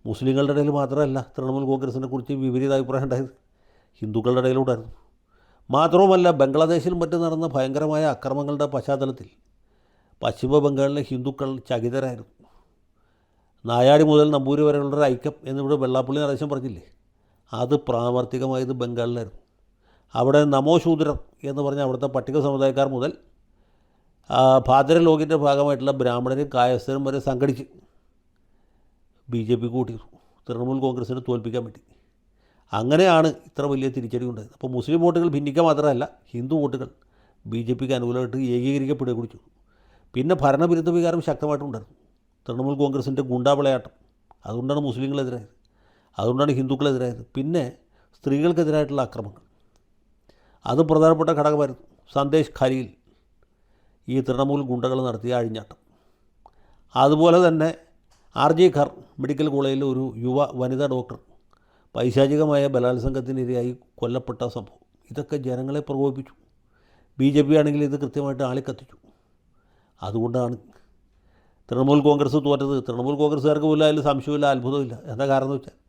മുസ്ലിങ്ങളുടെ ഇടയിൽ മാത്രമല്ല തൃണമൂൽ കോൺഗ്രസിനെ കുറിച്ച് വിപരീത അഭിപ്രായം ഉണ്ടായത്, ഹിന്ദുക്കളുടെ ഇടയിലുണ്ടായിരുന്നു. മാത്രവുമല്ല, ബംഗ്ലാദേശിലും മറ്റും നടന്ന ഭയങ്കരമായ അക്രമങ്ങളുടെ പശ്ചാത്തലത്തിൽ പശ്ചിമ ബംഗാളിലെ ഹിന്ദുക്കൾ ചകിതരായിരുന്നു. നായാടി മുതൽ നമ്പൂരി വരെയുള്ളൊരു ഐക്യം എന്നിവിടെ വെള്ളാപ്പള്ളി നടേശൻ പറഞ്ഞില്ലേ, അത് പ്രാവർത്തികമായത് ബംഗാളിലായിരുന്നു. അവിടെ നമോ ശൂദ്രർ എന്ന് പറഞ്ഞ അവിടുത്തെ പട്ടിക സമുദായക്കാർ മുതൽ ഭാദ്രലോകിൻ്റെ ഭാഗമായിട്ടുള്ള ബ്രാഹ്മണരും കായസ്ഥരും വരെ സംഘടിച്ച് BJP കൂട്ടി തൃണമൂൽ കോൺഗ്രസിനെ തോൽപ്പിക്കാൻ വേണ്ടി. അങ്ങനെയാണ് ഇത്ര വലിയ തിരിച്ചടി ഉണ്ടായത്. അപ്പോൾ മുസ്ലിം വോട്ടുകൾ ഭിന്നിക്കുക മാത്രമല്ല, ഹിന്ദു വോട്ടുകൾ BJPക്ക് അനുകൂലമായിട്ട് ഏകീകരിക്കപ്പെടുക കൂടി ചെയ്തു. പിന്നെ ഭരണവിരുദ്ധ വികാരം ശക്തമായിട്ടുണ്ടായിരുന്നു. തൃണമൂൽ കോൺഗ്രസിൻ്റെ ഗുണ്ടാവിളയാട്ടം, അതുകൊണ്ടാണ് മുസ്ലിങ്ങളെതിരായത്, അതുകൊണ്ടാണ് ഹിന്ദുക്കളെതിരായത്. പിന്നെ സ്ത്രീകൾക്കെതിരായിട്ടുള്ള ആക്രമങ്ങൾ, അത് പ്രധാനപ്പെട്ട ഘടകമായിരുന്നു. സന്ദേശ് ഖാലിയിൽ ഈ തൃണമൂൽ ഗുണ്ടകൾ നടത്തിയ അഴിഞ്ഞാട്ടം. അതുപോലെ തന്നെ RJ ഖർ മെഡിക്കൽ കോളേജിലെ ഒരു വനിതാ ഡോക്ടർ പൈശാചികമായ ബലാത്സംഗത്തിനിരയായി കൊല്ലപ്പെട്ട സംഭവം, ഇതൊക്കെ ജനങ്ങളെ പ്രകോപിപ്പിച്ചു. BJP ആണെങ്കിൽ ഇത് കൃത്യമായിട്ട് ആളിക്കത്തിച്ചു. അതുകൊണ്ടാണ് തൃണമൂൽ കോൺഗ്രസ് തോറ്റത്. തൃണമൂൽ കോൺഗ്രസ്സുകാർക്ക് പോലും അതിൽ സംശയമില്ല, അത്ഭുതമില്ല. എന്താ കാരണം എന്ന് വെച്ചാൽ